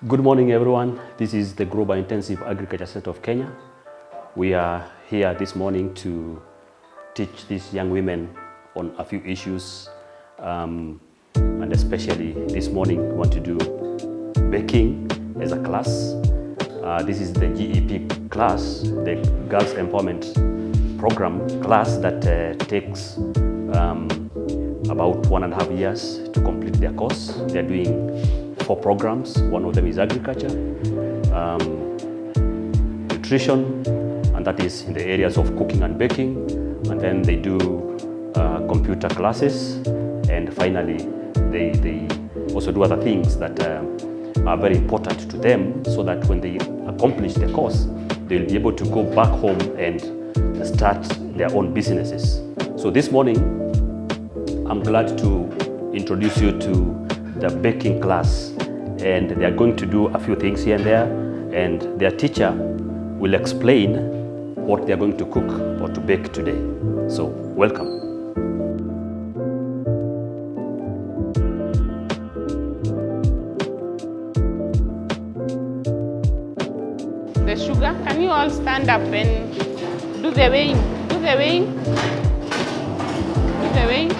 Good morning, everyone. This is the Biointensive Agriculture Center of Kenya. We are here this morning to teach these young women on a few issues, and especially this morning we want to do baking as a class. This is the GEP class, the Girls Empowerment Program class that takes about 1.5 years to complete their course. They're doing 4 programs. One of them is agriculture, nutrition, and that is in the areas of cooking and baking. And then they do computer classes, and finally they also do other things that are very important to them, so that when they accomplish the course, they'll be able to go back home and start their own businesses. So this morning, I'm glad to introduce you to the baking class, and they are going to do a few things here and there, and their teacher will explain what they are going to cook or to bake today. So, welcome. The sugar, can you all stand up and do the weighing? Do the weighing. Do the weighing.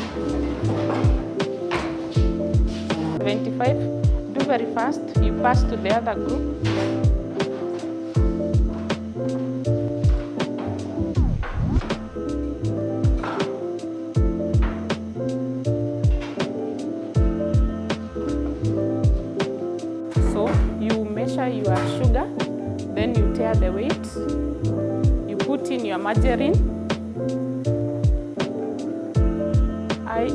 25. Do very fast. You pass to the other group. So you measure your sugar, then you tear the weight. You put in your margarine.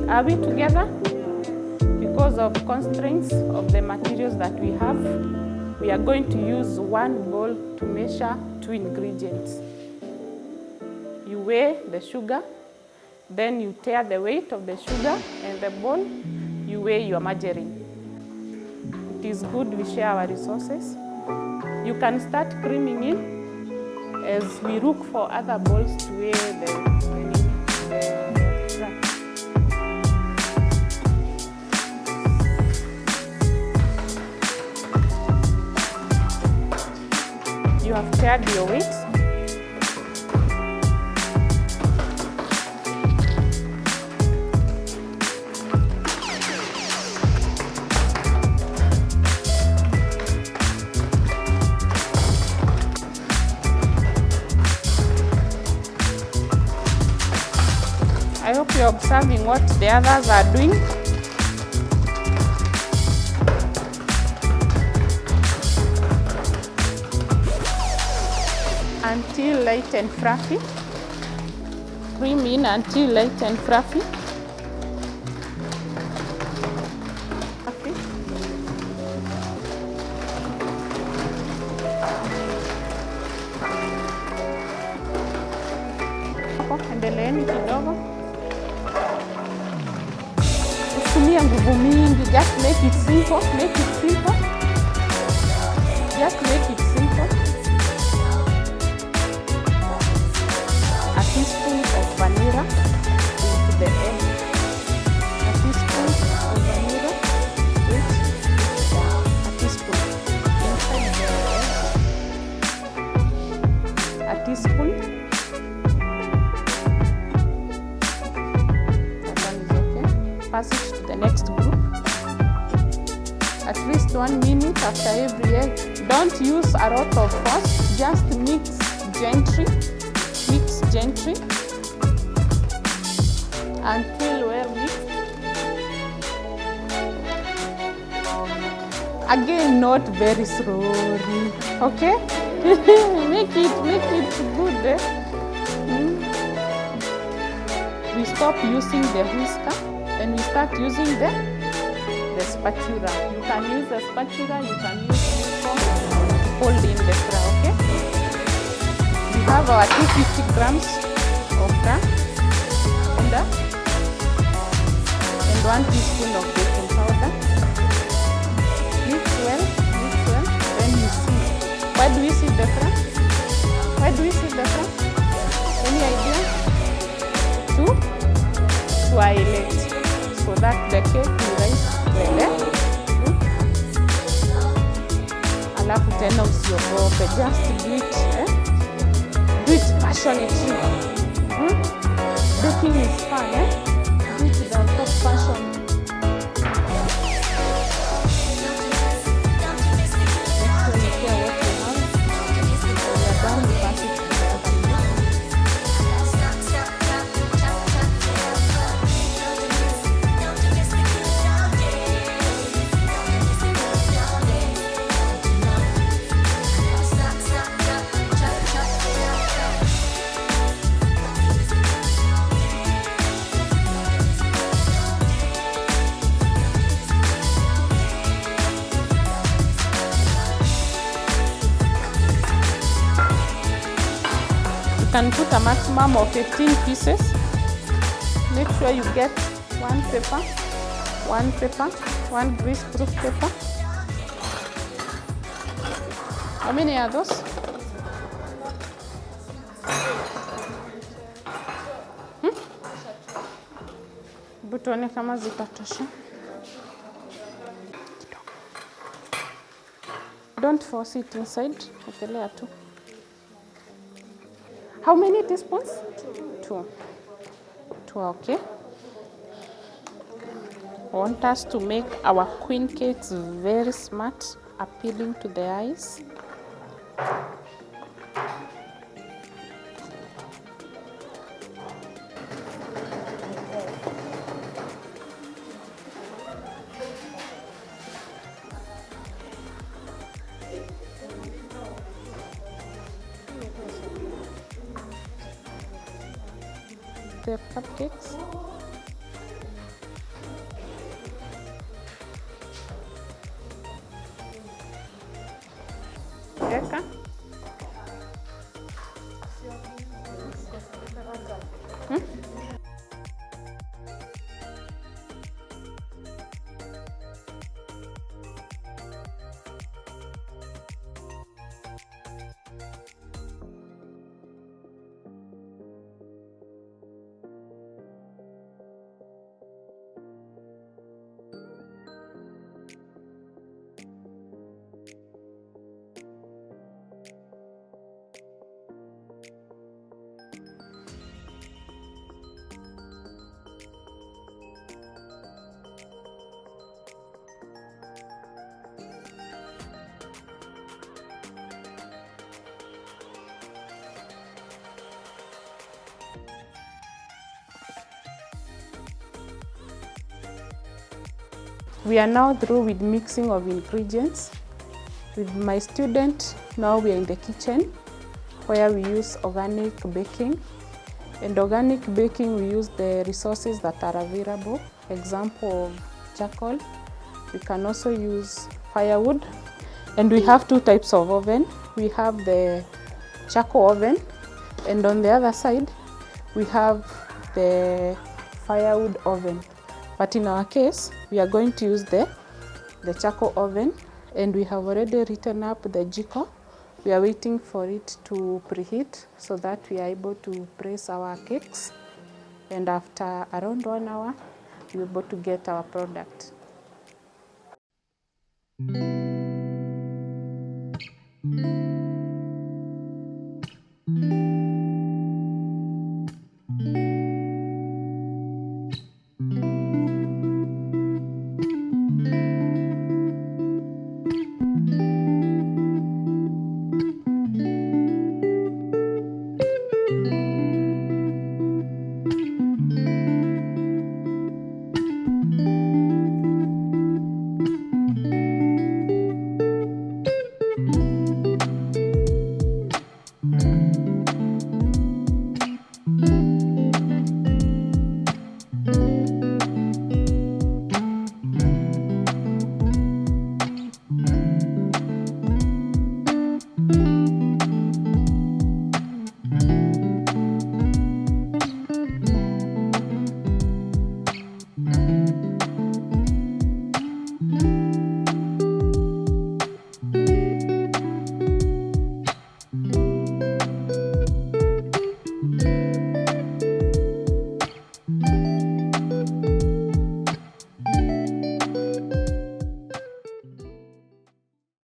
Are we together? Because of constraints of the materials that we have, we are going to use 1 bowl to measure 2 ingredients. You weigh the sugar, then you tear the weight of the sugar and the bowl, you weigh your margarine. It is good we share our resources. You can start creaming in as we look for other bowls to weigh the You have teared your weight. I hope you're observing what the others are doing. Until light and fluffy. Cream in until light and fluffy. Endeleeni kidogo. Usitumie nguvu mingi, just make it simple, make it simple. Just make it simple. A teaspoon of vanilla into the egg. A teaspoon of vanilla with a teaspoon inside the egg. A teaspoon. That one is okay. Pass it to the next group. At least 1 minute after every egg. Don't use a lot of force. Just mix gently. Mix gently until well mixed. Again, not very slowly, okay? make it good. We stop using the whisker and we start using the spatula. You can use the spatula, you can use the fork to hold in the flour, okay? We have our 250 grams of flour and 1 teaspoon of baking powder. Mix well, then you see. Why do we see the flour? Why do we see the flour? Any idea? To isolate, so that the cake will rise well. alafu tena usiogope, just do it, do it passionately. Baking is fun, do it with a lot of passion. You can put a maximum of 15 pieces. Make sure you get one paper, one grease-proof paper. How many are those? Tuone kama zitatosha. Don't force it inside. Ukelea tu. How many teaspoons? Two. Two, okay. I want us to make our queen cakes very smart, appealing to the eyes. The cupcakes. Eka. We are now through with mixing of ingredients. With my student, now we are in the kitchen where we use organic baking. And organic baking, we use the resources that are available. Example of charcoal. We can also use firewood. And we have two types of oven. We have the charcoal oven, and on the other side, we have the firewood oven. But in our case, we are going to use the charcoal oven, and we have already written up the jiko. We are waiting for it to preheat so that we are able to press our cakes. And after around 1 hour, we're able to get our product.